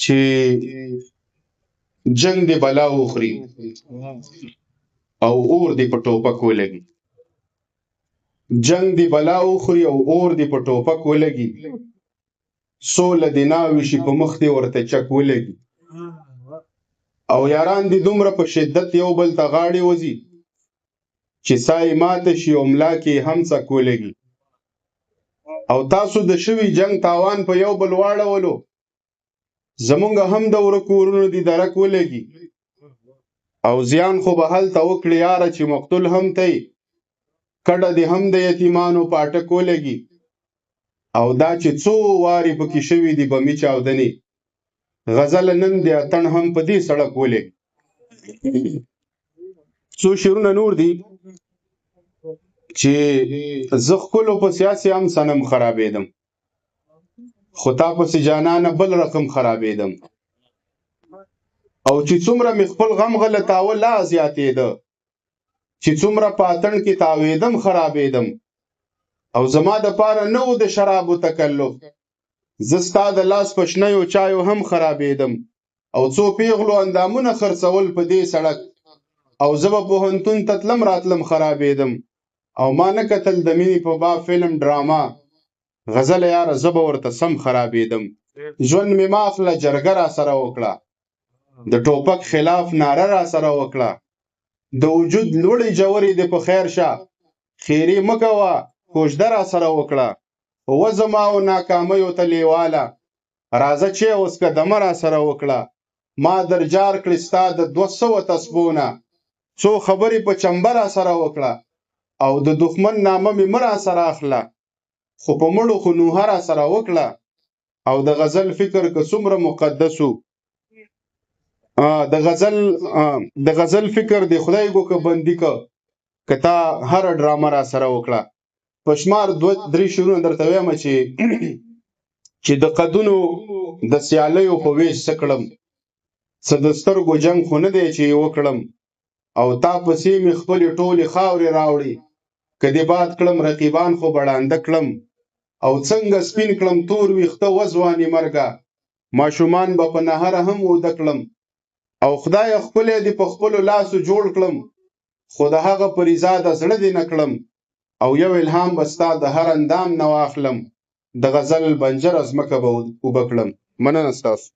چې جنگ دی بلا وخوري او اور دی په ټوپک ولګي. جنگ دی بلا وخوري او اور دی په ټوپک ولګي. سوله دی ناوي شي په مخ دی ورته چک ولګي. او یاران دی دومره په شدت یو بل ته غاړې وځي چې سای ماته شي او ملا کې هم څک ولګي. او تاسو د شوي جنگ تاوان په یو بل واړولو، زمونږ هم د ورکورونو دی درک ولګي. او زیان خو به هلته وکړي یاره چې مقتول هم تی کډه دی هم د یتیمانو پاټک ولګي. او دا چې څو واري پکې شوي دي بمي چاودنې، غزل نن دی اتڼ هم په دې سړک ولګي. څو شعرونه نور دي چې زه ښکلو په سیاسي هم سنم خرابېدم، خو تا پسې جانانه بل رقم خرابېدم. او چې څومره مې خپل غم غلطاوه لا زیاتېده، چې څومره په اتڼ کې تاوېدم خرابېدم. او زما د پاره نه و د شرابو تکلف، زه ستا د لاس په شنیو چایو هم خرابېدم. او څو پیغلو اندامونه خرڅول په دې سړک، او زه به پوهنتون ته تلم راتلم خرابېدم. او ما نه کتل د مینې په باب فلم ډراما، غزل یاره زه به ورته سم خرابېدم. ژوند مې ما اخله جرګه را سره وکړه، د ټوپک خلاف ناره را سره وکړه. د وجود لوړې جوړې دې په خیر شه، خیرې مه کوه کوژده را سره وکړه. و زما او ناکامیو ته لیواله، راځه چې اوس قدمه را سره وکړه. ما در جار کړې ستا د 200 تسبونه، څو خبرې په چمبه را سره وکړه. او د دښمن نامه مې مه را سره اخله، خو په مړو خو نوحه را سره وکړه. او د غزل فکر که څومره مقدسو، د غزل فکر دی خدای کو که بندي که تا هر ډرامه را سره وکړه. په شمار 2-3 شعرونه درته وایم چې د قدونو د سیالیو په ویش څه کړم، څه د سترګو جنګ خو نه دی چې یې وکړم. او تا پسې مې خپلې ټولې خاورې راوړې، که دې باد کړم رقیبان خو بړانده کړم. او څنګه سپین کړم تور ویښته وځوانې مرګه، ماشومان به په نهره هم وده کړم. او خدای ښکلی دې په خپلو لاسو جوړ کړم، خو د هغه په رضا د زړه دې نه کړم. او یو الهام به ستا د هر اندام نه واخلم، د غزل بنجره ځمکه به اوبه کړم. مننه ستاسو.